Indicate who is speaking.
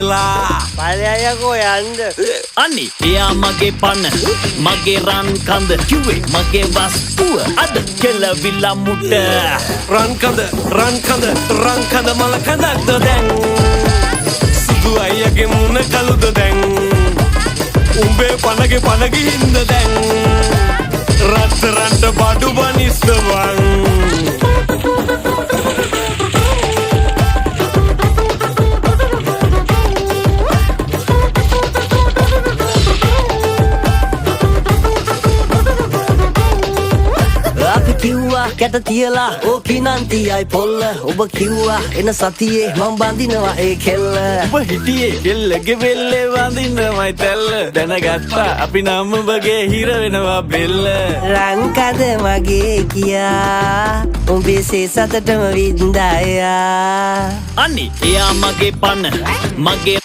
Speaker 1: පලයකෝ යන්ද
Speaker 2: අනි එයා මගේ පන මගේ රන් කඳ කිව්වේ මගේ වස්තුව අද කෙලවිලා මුට
Speaker 3: රන් කඳ මල කඳක්ද දැන් සුදු අයියගේ මුණ කළුද දැන් උඹේ පනගේ හින්ද දැන් රත්තරන්ට බඩු බනිස්තවන්
Speaker 1: කිව්වා කැට තියලා ඕකී නන්තියයි පොල්ල ඔබ කිව්වා එන සතියේ මම බඳිනවා ඒ කෙල්ල
Speaker 2: ඔබ හිටියේ කෙල්ලගේ වෙල්ලේ වඳින්නමයි තැල්ල දැනගත්තා අපි නම් ඔබගේ හිර වෙනවා බෙල්ල
Speaker 1: රංකද මගේ කියා උඹේ සතටම වින්දායා
Speaker 2: අනි එයා මගේ පන මගේ